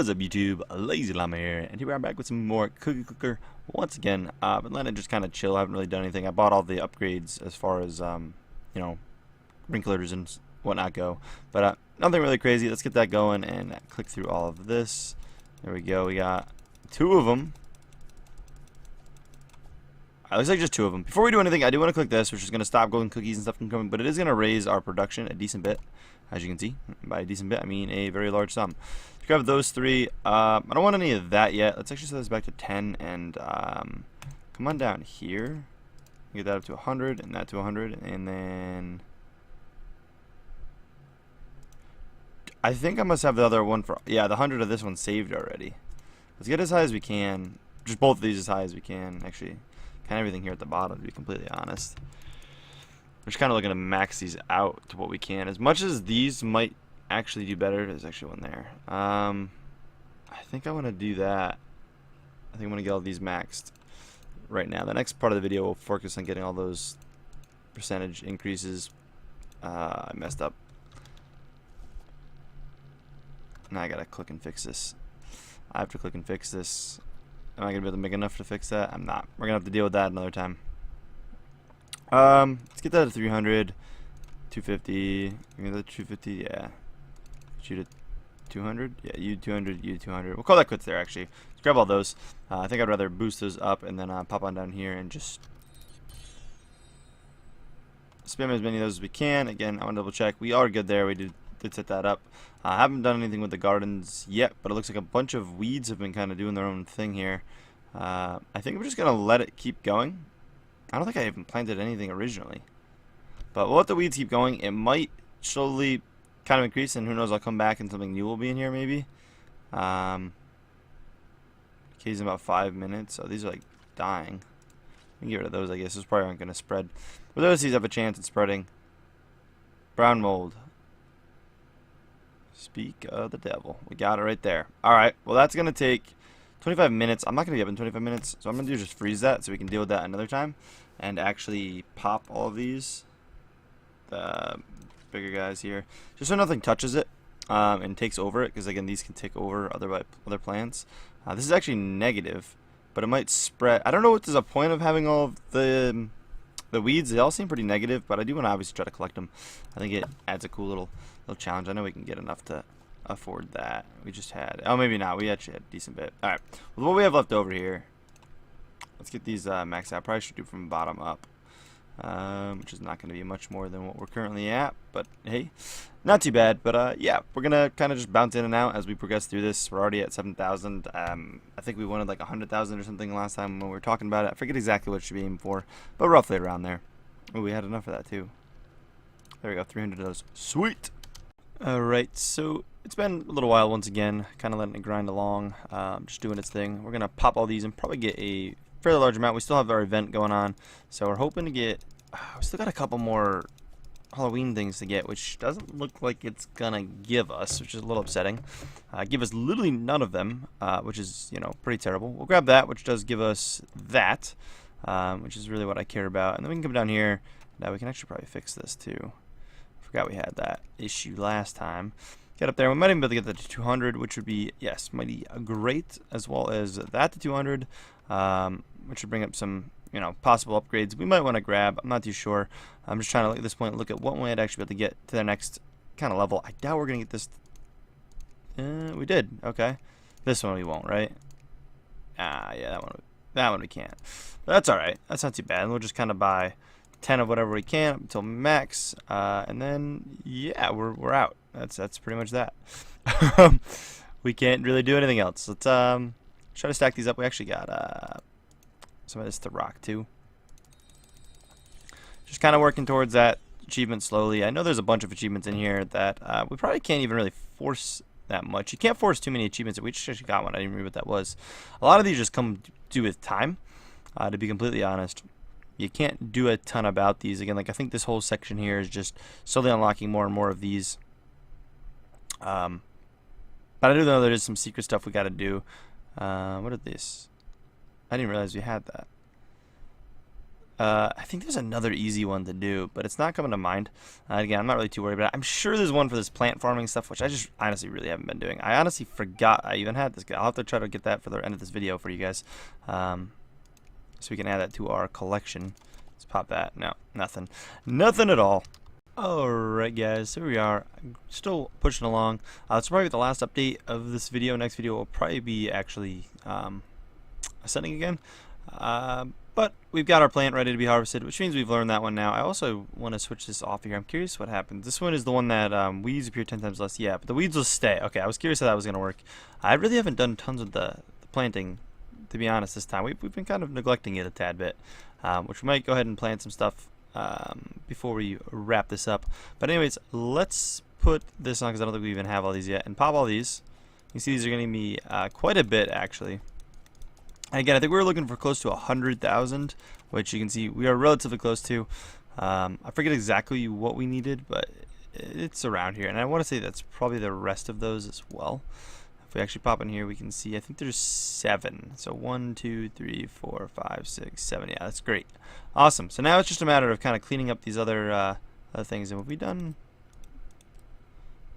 What is up, YouTube? LazeeLlama here, and here we are back with some more Cookie Clicker once again. Been letting it just kind of chill. I haven't really done anything. I bought all the upgrades as far as you know, sprinklers and whatnot go, but nothing really crazy. Let's get that going and click through all of this. There we go. We got two of them. Looks like just two of them. Before we do anything, I do want to click this, which is going to stop golden cookies and stuff from coming, but it is going to raise our production a decent bit, as you can see. By a decent bit, I mean a very large sum. Let's grab those three. I don't want any of that yet. Let's actually set this back to 10 and come on down here. Get that up to 100 and that to 100, and then I think I must have the other one for, yeah, the 100 of this one saved already. Let's get as high as we can. Just both of these as high as we can, actually. Kind of everything here at the bottom, to be completely honest. We're just kind of looking to max these out to what we can. As much as these might actually do better, there's actually one there. I think I want to do that. I think I'm going to get all these maxed right now. The next part of the video will focus on getting all those percentage increases. I messed up. Now I gotta click and fix this. I have to click and fix this. Am I gonna be able to make enough to fix that? I'm not. We're gonna have to deal with that another time. Let's get that at 300, 250. Give me the 250. Yeah. Shoot at 200. Yeah, you 200, you 200. We'll call that quits there. Actually, let's grab all those. I think I'd rather boost those up and then pop on down here and just spam as many of those as we can. Again, I want to double check. We are good there. We did set that up. I haven't done anything with the gardens yet, but it looks like a bunch of weeds have been kind of doing their own thing here. I think we're just going to let it keep going. I don't think I even planted anything originally. But we'll let the weeds keep going. It might slowly kind of increase, and who knows, I'll come back and something new will be in here maybe. Occasion about 5 minutes, so these are like dying. We can get rid of those, I guess. Those probably aren't going to spread. But those seeds have a chance at spreading. Brown mold. Speak of the devil. We got it right there. Alright, well that's going to take 25 minutes. I'm not going to be up in 25 minutes, so I'm going to do just freeze that so we can deal with that another time and actually pop all of these, the bigger guys here, just so nothing touches it and takes over it, because again, these can take over other plants. This is actually negative, but it might spread. I don't know what there's a point of having all of the weeds. They all seem pretty negative, but I do want to obviously try to collect them. I think it adds a cool little challenge. I know we can get enough to afford that. We just had, oh, maybe not. We actually had a decent bit. Alright, well, what we have left over here, let's get these maxed out. Probably should do from bottom up, which is not going to be much more than what we're currently at, but hey, not too bad. But yeah, we're going to kind of just bounce in and out as we progress through this. We're already at 7,000. I think we wanted like 100,000 or something last time when we were talking about it. I forget exactly what it should be aiming for, but roughly around there. Oh, we had enough of that too. There we go, 300 of those. Sweet! Alright, so it's been a little while once again, kind of letting it grind along, just doing its thing. We're going to pop all these and probably get a fairly large amount. We still have our event going on, so we're hoping to get, we still got a couple more Halloween things to get, which doesn't look like it's going to give us, which is a little upsetting. Give us literally none of them, which is, you know, pretty terrible. We'll grab that, which does give us that, which is really what I care about. And then we can come down here. Now we can actually probably fix this too. Forgot we had that issue last time. Get up there. We might even be able to get that to 200, which would be, yes, mighty great, as well as that to 200, which would bring up some, you know, possible upgrades we might want to grab. I'm not too sure. I'm just trying to, at this point, look at what way I'd actually be able to get to the next kind of level. I doubt we're going to get this. We did. Okay. This one we won't, right? Yeah, that one we can't. But that's all right. That's not too bad. We'll just kind of buy 10 of whatever we can up until max, and then yeah, we're out. That's pretty much that. We can't really do anything else. Let's try to stack these up. We actually got some of this to rock too. Just kind of working towards that achievement slowly. I know there's a bunch of achievements in here that we probably can't even really force that much. You can't force too many achievements. We just actually got one. I didn't remember what that was. A lot of these just come due with time, to be completely honest. You can't do a ton about these. Again, like I think this whole section here is just slowly unlocking more and more of these. But I do know there is some secret stuff we got to do. What is this? I didn't realize we had that. I think there's another easy one to do, but it's not coming to mind. Again, I'm not really too worried about it. I'm sure there's one for this plant farming stuff, which I just honestly really haven't been doing. I honestly forgot I even had this guy. I'll have to try to get that for the end of this video for you guys, so we can add that to our collection. Let's pop that. No, nothing. Nothing at all. Alright guys, here we are, still pushing along. It's probably the last update of this video. Next video will probably be actually ascending again. But we've got our plant ready to be harvested, which means we've learned that one now. I also want to switch this off here. I'm curious what happens. This one is the one that weeds appear 10 times less. Yeah, but the weeds will stay. Okay, I was curious how that was going to work. I really haven't done tons of the planting, to be honest, this time. We've been kind of neglecting it a tad bit, which we might go ahead and plant some stuff before we wrap this up. But anyways, let's put this on because I don't think we even have all these yet, and pop all these. You see these are going to be quite a bit actually. And again, I think we were looking for close to 100,000, which you can see we are relatively close to. I forget exactly what we needed, but it's around here, and I want to say that's probably the rest of those as well. If we actually pop in here, we can see I think there's 7. So 1, 2, 3, 4, 5, 6, 7. Yeah, that's great. Awesome. So now it's just a matter of kind of cleaning up these other things. And have we done?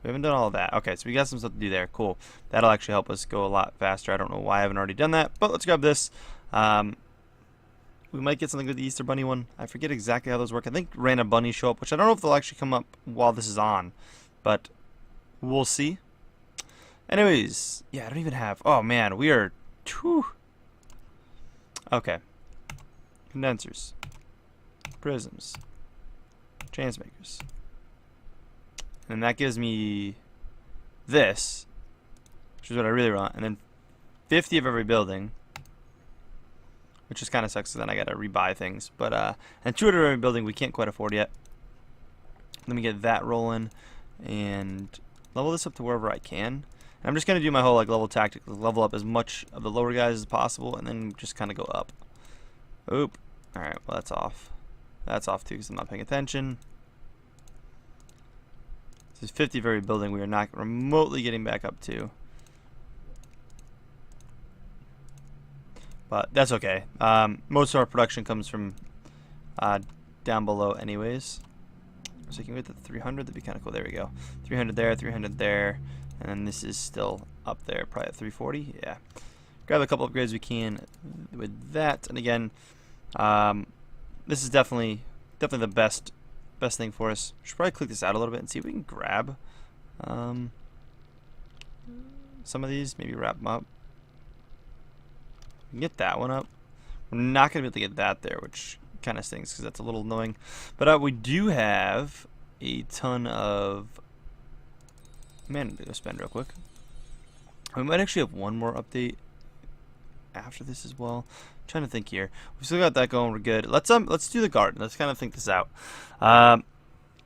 We haven't done all of that. Okay, so we got some stuff to do there. Cool. That'll actually help us go a lot faster. I don't know why I haven't already done that, but let's grab this. We might get something with the Easter Bunny one. I forget exactly how those work. I think random bunnies show up, which I don't know if they'll actually come up while this is on, but we'll see. Anyways, yeah, I don't even have. Oh man, we are. Whew. Okay. Condensers, prisms, chance makers, and that gives me this, which is what I really want, and then 50 of every building, which just kind of sucks. So then I gotta rebuy things, but and 200 of every building we can't quite afford yet. Let me get that rolling and level this up to wherever I can. I'm just going to do my whole like level tactic, level up as much of the lower guys as possible, and then just kind of go up. Oop. Alright, well that's off. That's off too because I'm not paying attention. This is 50 of every building we are not remotely getting back up to. But that's okay. Most of our production comes from down below anyways. So you can get to 300, that'd be kind of cool. There we go. 300 there, 300 there. And then this is still up there, probably at 340. Yeah. Grab a couple upgrades we can with that. And again, this is definitely the best thing for us. Should probably click this out a little bit and see if we can grab some of these. Maybe wrap them up. We can get that one up. We're not gonna be able to get that there, which kind of stinks because that's a little annoying. But we do have a ton of. Man, go spend real quick. We might actually have one more update after this as well. I'm trying to think here. We still got that going. We're good. Let's do the garden. Let's kind of think this out.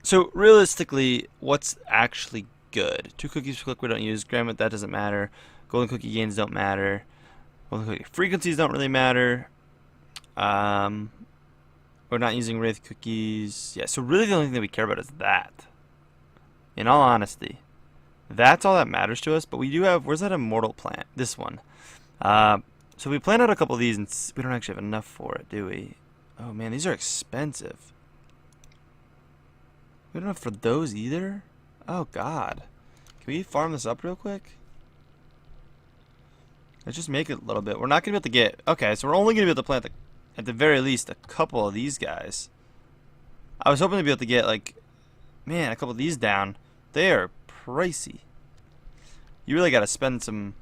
So realistically, what's actually good? 2 cookies per click we don't use. Granted, that doesn't matter. Golden cookie gains don't matter. Golden cookie frequencies don't really matter. We're not using wraith cookies. Yeah. So really, the only thing that we care about is that. In all honesty. That's all that matters to us, but we do have, where's that immortal plant? This one. So we planned out a couple of these, and we don't actually have enough for it, do we? Oh man, these are expensive. We don't have for those either? Oh god. Can we farm this up real quick? Let's just make it a little bit. We're not going to be able to get, okay, so we're only going to be able to plant, at the very least, a couple of these guys. I was hoping to be able to get, like, man, a couple of these down. They are pricey. You really got to spend some,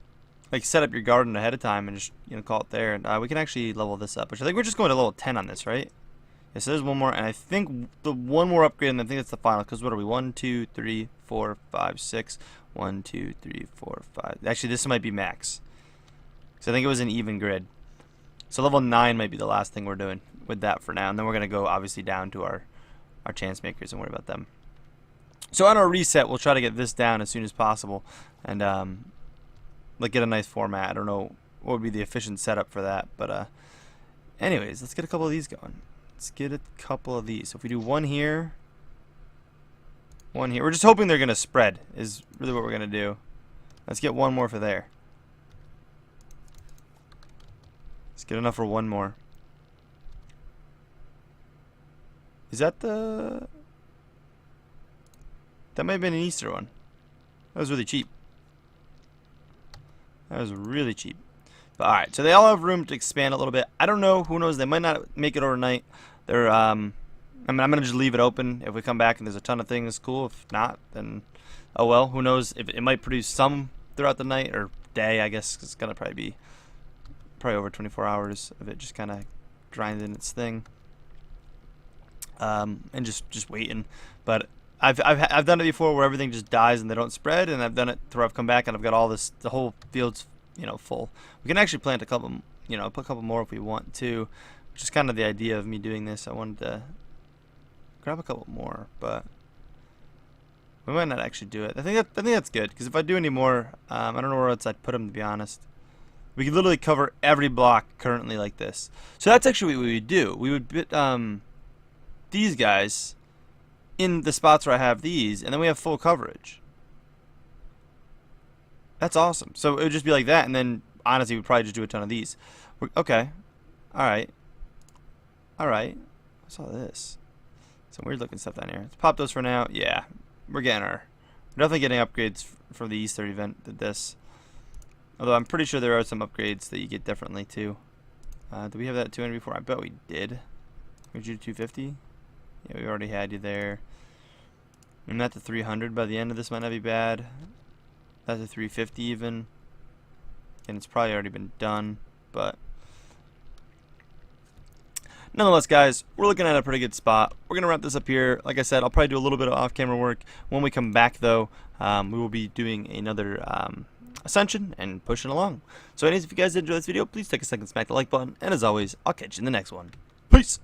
like, set up your garden ahead of time and just, you know, call it there. And we can actually level this up, which I think we're just going to level 10 on this, right? Yeah, so there's one more, and I think the one more upgrade, and I think that's the final, because what are we? 1, 2, 3, 4, 5, 6. 1, 2, 3, 4, 5. Actually, this might be max. So I think it was an even grid. So level 9 might be the last thing we're doing with that for now. And then we're going to go, obviously, down to our chance makers and worry about them. So on our reset, we'll try to get this down as soon as possible, and like get a nice format. I don't know what would be the efficient setup for that, but anyways, let's get a couple of these going. Let's get a couple of these. So if we do one here, we're just hoping they're gonna spread. Is really what we're gonna do. Let's get one more for there. Let's get enough for one more. Is that the... That might have been an Easter one. That was really cheap. That was really cheap. But alright, so they all have room to expand a little bit. I don't know. Who knows? They might not make it overnight. They're, I mean, I'm going to just leave it open. If we come back and there's a ton of things, cool. If not, then, oh well. Who knows? If it might produce some throughout the night or day, I guess. 'Cause it's going to probably be over 24 hours of it just kind of grinding its thing. And just waiting. But I've done it before where everything just dies and they don't spread, and I've done it where I've come back and I've got all this, the whole field's, you know, full. We can actually plant a couple, you know, put a couple more if we want to, which is kind of the idea of me doing this. I wanted to grab a couple more, but we might not actually do it. I think that's good, because if I do any more, I don't know where else I'd put them, to be honest. We could literally cover every block currently like this. So that's actually what we would do. We would put these guys in the spots where I have these, and then we have full coverage. That's awesome. So it would just be like that, and then honestly we'd probably just do a ton of these. Okay. Alright. Alright. What's all this? Some weird looking stuff down here. Let's pop those for now. Yeah. We're definitely getting upgrades for the Easter event did this. Although I'm pretty sure there are some upgrades that you get differently too. Did we have that at 200 before? I bet we did. We did 250? Yeah, we already had you there. I'm at the 300 by the end of this, might not be bad. That's a 350 even. And it's probably already been done, but nonetheless, guys, we're looking at a pretty good spot. We're gonna wrap this up here. Like I said, I'll probably do a little bit of off-camera work. When we come back, though, we will be doing another ascension and pushing along. So anyways, if you guys did enjoy this video, please take a second, smack the like button, and as always, I'll catch you in the next one. Peace!